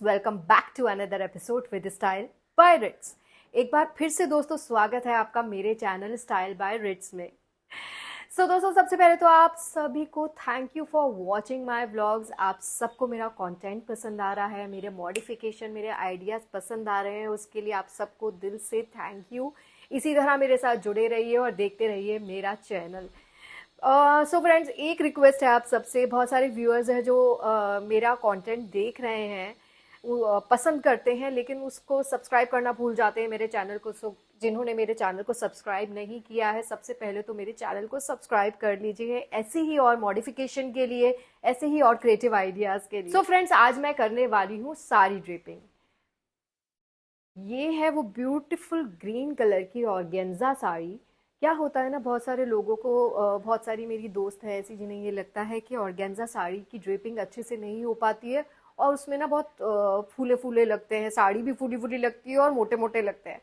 Welcome back to another episode with style by Rits. एक बार फिर से दोस्तों स्वागत है आपका मेरे चैनल स्टाइल बाय रिट्स में। दोस्तों सबसे पहले तो आप सभी को thank you for watching my vlogs. आप सबको मेरा कंटेंट पसंद आ रहा है, मेरे मॉडिफिकेशन, मेरे आइडियाज़ पसंद आ रहे हैं, उसके लिए आप सबको दिल से थैंक यू। इसी तरह मेरे साथ जुड़े रहिए और देखते रहिए मेरा चैनल। सो फ्रेंड्स, एक रिक्वेस्ट है आप सबसे। बहुत सारे व्यूअर्स हैं जो मेरा कंटेंट देख रहे हैं, पसंद करते हैं, लेकिन उसको सब्सक्राइब करना भूल जाते हैं मेरे चैनल को। जिन्होंने मेरे चैनल को सब्सक्राइब नहीं किया है, सबसे पहले तो मेरे चैनल को सब्सक्राइब कर लीजिए, ऐसे ही और मॉडिफिकेशन के लिए, ऐसे ही और क्रिएटिव आइडियाज़ के लिए। सो फ्रेंड्स, आज मैं करने वाली हूँ साड़ी ड्रेपिंग। ये है वो ब्यूटीफुल ग्रीन कलर की ऑर्गेन्जा साड़ी। क्या होता है ना, बहुत सारे लोगों को, बहुत सारी मेरी दोस्त है ऐसी जिन्हें ये लगता है कि ऑर्गेन्जा साड़ी की ड्रेपिंग अच्छे से नहीं हो पाती है और उसमें ना बहुत फूले फूले लगते हैं, साड़ी भी फूली फूली लगती है और मोटे मोटे लगते हैं।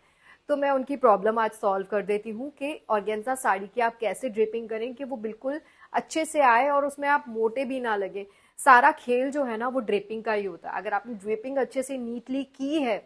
तो मैं उनकी प्रॉब्लम आज सॉल्व कर देती हूँ कि ऑर्गेन्जा साड़ी की आप कैसे ड्रेपिंग करें कि वो बिल्कुल अच्छे से आए और उसमें आप मोटे भी ना लगे। सारा खेल जो है ना वो ड्रेपिंग का ही होता है। अगर आपने ड्रेपिंग अच्छे से नीटली की है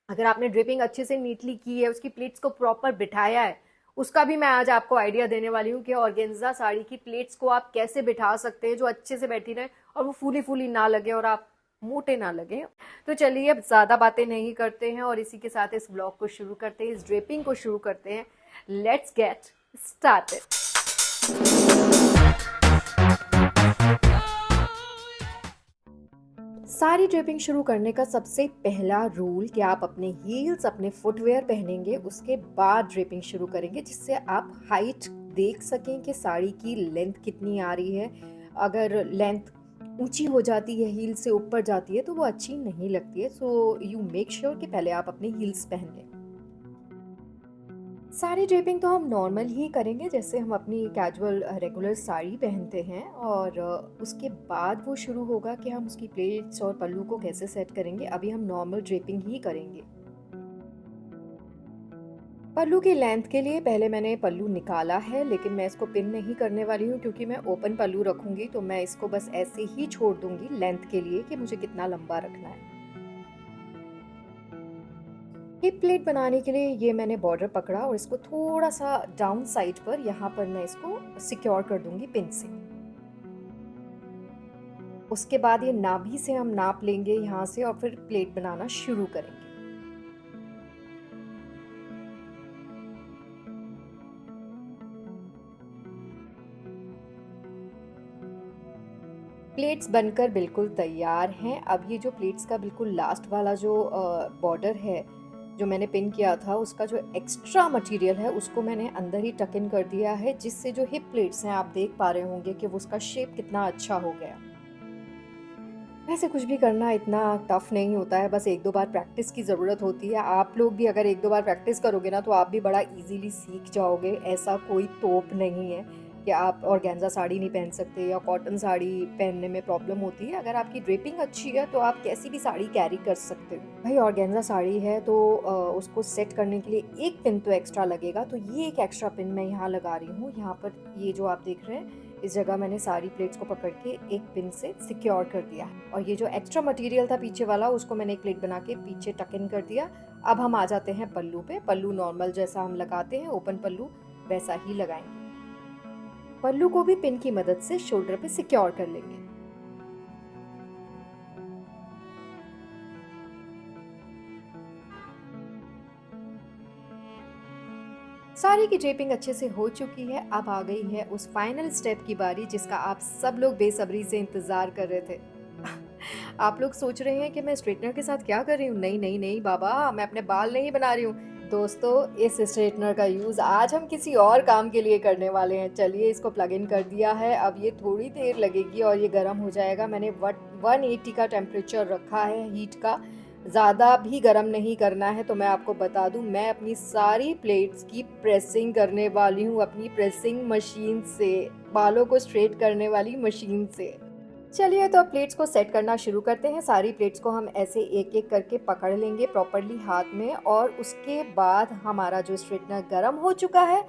अगर आपने ड्रिपिंग अच्छे से नीटली की है, उसकी प्लेट्स को प्रॉपर बिठाया है, उसका भी मैं आज आपको आइडिया देने वाली हूँ कि ऑर्गेन्जा साड़ी की प्लेट्स को आप कैसे बिठा सकते हैं जो अच्छे से बैठी रहे और वो फूली फूली ना लगे और आप मोटे ना लगे। तो चलिए अब ज़्यादा बातें नहीं करते हैं और इसी के साथ इस ब्लॉग को शुरू करते हैं, इस ड्रेपिंग को शुरू करते हैं। Let's get started. Sari draping शुरू करने का सबसे पहला रूल कि आप अपने हील्स, अपने फुटवेयर पहनेंगे, उसके बाद ड्रेपिंग शुरू करेंगे, जिससे आप हाइट देख सकें कि साड़ी की लेंथ कितनी आ रही है। अगर लेंथ ऊंची हो जाती है, हील से ऊपर जाती है, तो वो अच्छी नहीं लगती है। सो यू मेक श्योर कि पहले आप अपने हील्स पहन लें। साड़ी ड्रेपिंग तो हम नॉर्मल ही करेंगे, जैसे हम अपनी कैजुअल रेगुलर साड़ी पहनते हैं, और उसके बाद वो शुरू होगा कि हम उसकी प्लेट्स और पल्लू को कैसे सेट करेंगे। अभी हम नॉर्मल ड्रेपिंग ही करेंगे। पल्लू की लेंथ के लिए पहले मैंने पल्लू निकाला है, लेकिन मैं इसको पिन नहीं करने वाली हूँ क्योंकि मैं ओपन पल्लू रखूँगी, तो मैं इसको बस ऐसे ही छोड़ दूँगी लेंथ के लिए कि मुझे कितना लंबा रखना है। हिप प्लेट बनाने के लिए ये मैंने बॉर्डर पकड़ा और इसको थोड़ा सा डाउन साइड पर, यहाँ पर मैं इसको सिक्योर कर दूंगी पिन से। उसके बाद ये नाभि से हम नाप लेंगे यहाँ से और फिर प्लेट बनाना शुरू करेंगे। प्लेट्स बनकर बिल्कुल तैयार हैं। अब ये जो प्लेट्स का बिल्कुल लास्ट वाला जो बॉर्डर है जो मैंने पिन किया था, उसका जो एक्स्ट्रा मटेरियल है उसको मैंने अंदर ही टक इन कर दिया है, जिससे जो हिप प्लेट्स हैं आप देख पा रहे होंगे कि वो उसका शेप कितना अच्छा हो गया। वैसे कुछ भी करना इतना टफ नहीं होता है, बस एक दो बार प्रैक्टिस की ज़रूरत होती है। आप लोग भी अगर एक दो बार प्रैक्टिस करोगे ना तो आप भी बड़ा इजीली सीख जाओगे। ऐसा कोई तोप नहीं है कि आप ऑर्गेन्जा साड़ी नहीं पहन सकते या कॉटन साड़ी पहनने में प्रॉब्लम होती है। अगर आपकी ड्रेपिंग अच्छी है तो आप कैसी भी साड़ी कैरी कर सकते हो। भाई ऑर्गेन्जा साड़ी है तो उसको सेट करने के लिए एक पिन तो एक्स्ट्रा लगेगा, तो ये एक एक्स्ट्रा पिन मैं यहाँ लगा रही हूँ। यहाँ पर ये जो आप देख रहे हैं, इस जगह मैंने सारी प्लेट्स को पकड़ के एक पिन से सिक्योर कर दिया है। और ये जो एक्स्ट्रा मटेरियल था पीछे वाला, उसको मैंने एक प्लेट बना के पीछे टक इन कर दिया। अब हम आ जाते हैं पल्लू पे। पल्लू नॉर्मल जैसा हम लगाते हैं ओपन पल्लू, वैसा ही लगाएंगे। पल्लू को भी पिन की मदद से शोल्डर पे सिक्योर कर लेंगे। साड़ी की ड्रेपिंग अच्छे से हो चुकी है। अब आ गई है उस फाइनल स्टेप की बारी जिसका आप सब लोग बेसब्री से इंतजार कर रहे थे। आप लोग सोच रहे हैं कि मैं स्ट्रेटनर के साथ क्या कर रही हूँ। नहीं नहीं नहीं बाबा, मैं अपने बाल नहीं बना रही हूँ। दोस्तों, इस स्ट्रेटनर का यूज़ आज हम किसी और काम के लिए करने वाले हैं। चलिए, इसको प्लग इन कर दिया है। अब ये थोड़ी देर लगेगी और ये गर्म हो जाएगा। मैंने 180 का टेम्परेचर रखा है हीट का, ज़्यादा भी गर्म नहीं करना है। तो मैं आपको बता दूं, मैं अपनी सारी प्लेट्स की प्रेसिंग करने वाली हूँ अपनी प्रेसिंग मशीन से, बालों को स्ट्रेट करने वाली मशीन से। चलिए, तो अब प्लेट्स को सेट करना शुरू करते हैं। सारी प्लेट्स को हम ऐसे एक एक करके पकड़ लेंगे प्रॉपरली हाथ में, और उसके बाद हमारा जो स्ट्रेटनर गर्म हो चुका है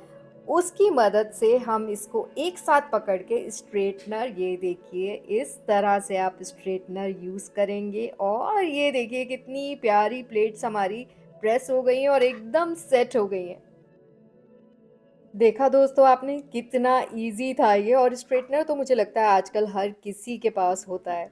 उसकी मदद से हम इसको एक साथ पकड़ के स्ट्रेटनर, ये देखिए इस तरह से आप स्ट्रेटनर यूज़ करेंगे और ये देखिए कितनी प्यारी प्लेट्स हमारी प्रेस हो गई हैं और एकदम सेट हो गई हैं। देखा दोस्तों आपने कितना इजी था ये, और स्ट्रेटनर तो मुझे लगता है आजकल हर किसी के पास होता है।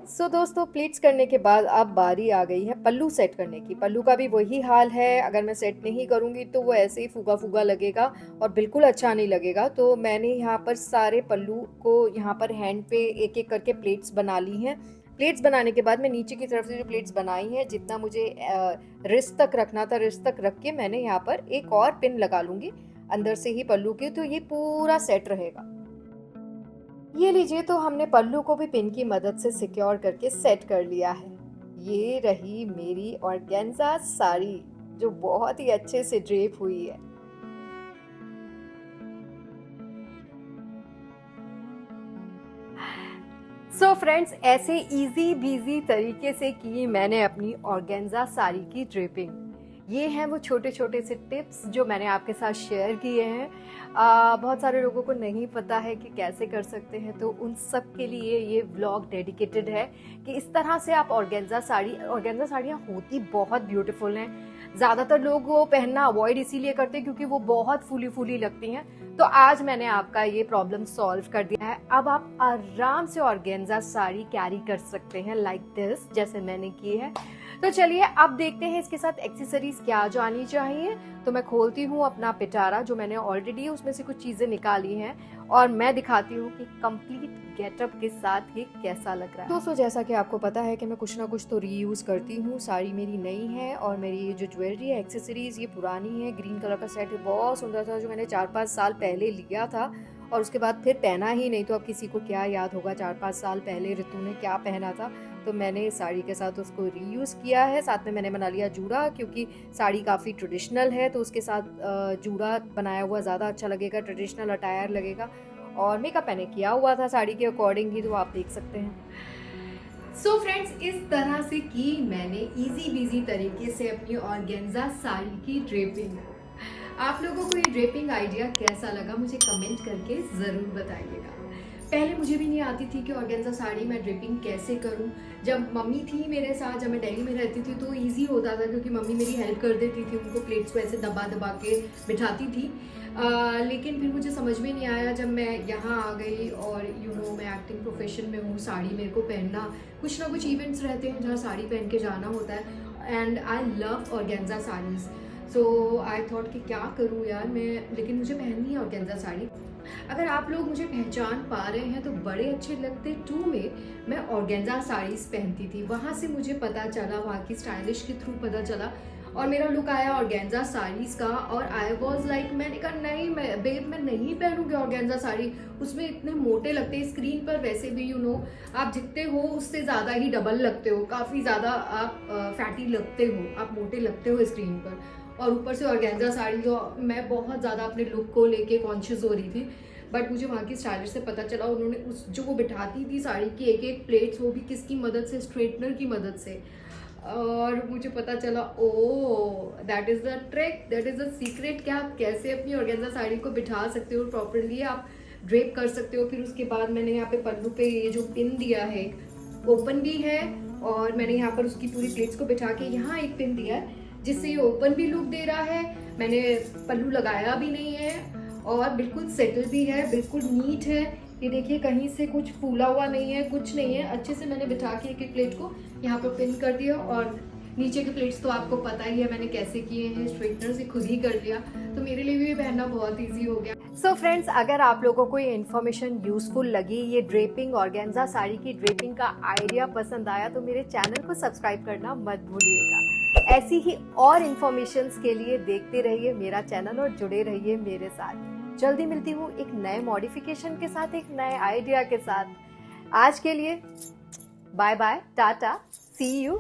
सो दोस्तों, प्लीट्स करने के बाद अब बारी आ गई है पल्लू सेट करने की। पल्लू का भी वही हाल है, अगर मैं सेट नहीं करूँगी तो वो ऐसे ही फूगा फूगा लगेगा और बिल्कुल अच्छा नहीं लगेगा। तो मैंने यहाँ पर सारे पल्लू को यहाँ पर हैंड पे एक एक करके प्लेट्स बना ली हैं। प्लेट्स बनाने के बाद मैं नीचे की तरफ से जो प्लेट्स बनाई हैं, जितना मुझे रिस्ट तक रखना था, रिस्ट तक रख के मैंने यहाँ पर एक और पिन लगा लूँगी अंदर से ही पल्लू की, तो ये पूरा सेट रहेगा। ये लीजिए, तो हमने पल्लू को भी पिन की मदद से सिक्योर करके सेट कर लिया है। ये रही मेरी ऑर्गेन्जा साड़ी जो बहुत ही अच्छे से ड्रेप हुई है। सो फ्रेंड्स, ऐसे इजी बीजी तरीके से की मैंने अपनी ऑर्गेन्जा साड़ी की ड्रेपिंग। ये हैं वो छोटे छोटे से टिप्स जो मैंने आपके साथ शेयर किए हैं। बहुत सारे लोगों को नहीं पता है कि कैसे कर सकते हैं, तो उन सब के लिए ये व्लॉग डेडिकेटेड है कि इस तरह से आप ऑर्गेन्जा साड़ियाँ होती बहुत ब्यूटीफुल हैं। ज़्यादातर लोग वो पहनना अवॉइड इसीलिए करते हैं क्योंकि वो बहुत फूली फूली लगती हैं। तो आज मैंने आपका ये प्रॉब्लम सॉल्व कर दिया है। अब आप आराम से ऑर्गेन्जा साड़ी कैरी कर सकते हैं लाइक दिस, जैसे मैंने की है। तो चलिए अब देखते हैं इसके साथ एक्सेसरीज क्या जानी चाहिए। तो मैं खोलती हूँ अपना पिटारा, जो मैंने ऑलरेडी उसमें से कुछ चीजें निकाली हैं, और मैं दिखाती हूँ कि कंप्लीट गेटअप के साथ ये कैसा लग रहा है। दोस्तों, जैसा कि आपको पता है कि मैं कुछ ना कुछ तो रीयूज करती हूँ। साड़ी मेरी नई है और मेरी जो ज्वेलरी है, एक्सेसरीज, ये पुरानी है। ग्रीन कलर का सेट बहुत सुंदर था जो मैंने 4-5 साल पहले लिया था और उसके बाद फिर पहना ही नहीं। तो अब किसी को क्या याद होगा 4-5 साल पहले ऋतु ने क्या पहना था। तो मैंने साड़ी के साथ उसको रीयूज़ किया है। साथ में मैंने बना लिया जूड़ा, क्योंकि साड़ी काफ़ी ट्रेडिशनल है तो उसके साथ जूड़ा बनाया हुआ ज़्यादा अच्छा लगेगा, ट्रेडिशनल अटायर लगेगा। और मेकअप मैंने किया हुआ था साड़ी के अकॉर्डिंग ही, तो आप देख सकते हैं। सो फ्रेंड्स, इस तरह से की मैंने इजी बीजी तरीके से अपनी ऑर्गेन्जा साड़ी की ड्रेपिंग। आप लोगों को ये ड्रेपिंग आइडिया कैसा लगा मुझे कमेंट करके ज़रूर बताइएगा। पहले मुझे भी नहीं आती थी कि ऑर्गेन्जा साड़ी मैं ड्रेपिंग कैसे करूं। जब मम्मी थी मेरे साथ, जब मैं दिल्ली में रहती थी, तो इजी होता था क्योंकि मम्मी मेरी हेल्प कर देती थी, उनको प्लेट्स को ऐसे दबा दबा के बिठाती थी। लेकिन फिर मुझे समझ में नहीं आया जब मैं यहाँ आ गई और मैं एक्टिंग प्रोफेशन में हूँ। साड़ी मेरे को पहनना, कुछ ना कुछ इवेंट्स रहते हैं जहाँ साड़ी पहन के जाना होता है, and I love organza saris. So I thought कि क्या करूँ यार मैं, लेकिन मुझे पहननी है ऑर्गेन्जा साड़ी। अगर आप लोग मुझे पहचान पा रहे हैं तो बड़े अच्छे लगते 2 में मैं ऑर्गेन्जा साड़ीज़ पहनती थी। वहाँ से मुझे पता चला, वहाँ की स्टाइलिश के थ्रू पता चला और मेरा लुक आया ऑर्गेन्जा साड़ीज़ का। और आई वॉज लाइक, मैंने कहा नहीं मैं नहीं पहनूंगी ऑर्गेन्जा साड़ी, उसमें इतने मोटे लगते हैं। स्क्रीन पर वैसे भी आप जितने हो उससे ज़्यादा ही डबल लगते हो, काफ़ी ज़्यादा आप फैटी लगते हो, आप मोटे लगते हो स्क्रीन पर। और ऊपर से ऑर्गेन्जा साड़ी, जो मैं बहुत ज़्यादा अपने लुक को लेके कॉन्शियस हो रही थी। बट मुझे वहाँ की स्टाइलिश से पता चला, उन्होंने उस जो वो बिठाती थी साड़ी की एक एक प्लेट्स, वो भी किसकी मदद से, स्ट्रेटनर की मदद से। और मुझे पता चला oh that is the trick, that is the secret, कि आप कैसे अपनी ऑर्गेन्जा साड़ी को बिठा सकते हो प्रॉपरली, आप ड्रेप कर सकते हो। फिर उसके बाद मैंने यहाँ पे पल्लू पे ये जो पिन दिया है, ओपन भी है, और मैंने यहाँ पर उसकी पूरी प्लेट्स को बिठा के यहाँ एक पिन दिया है जिससे ये ओपन भी लुक दे रहा है। मैंने पल्लू लगाया भी नहीं है और बिल्कुल सेटल भी है, बिल्कुल नीट है। ये देखिए कहीं से कुछ फूला हुआ नहीं है, कुछ नहीं है। अच्छे से मैंने बिठा के एक एक प्लेट को यहाँ पर पिन कर दिया, और नीचे के प्लेट्स तो आपको पता ही है मैंने कैसे किए हैं, स्ट्रेटनर से खुद ही कर लिया। तो मेरे लिए भी पहनना बहुत ईजी हो गया। सो फ्रेंड्स, अगर आप लोगों को ये इन्फॉर्मेशन यूजफुल लगी, ये ड्रेपिंग, ऑर्गेन्जा साड़ी की ड्रेपिंग का आइडिया पसंद आया, तो मेरे चैनल को सब्सक्राइब करना मत भूलिएगा। ऐसी ही और इन्फॉर्मेशंस के लिए देखते रहिए मेरा चैनल और जुड़े रहिए मेरे साथ। जल्दी मिलती हूँ एक नए मॉडिफिकेशन के साथ, एक नए आइडिया के साथ। आज के लिए bye bye, tata, see you.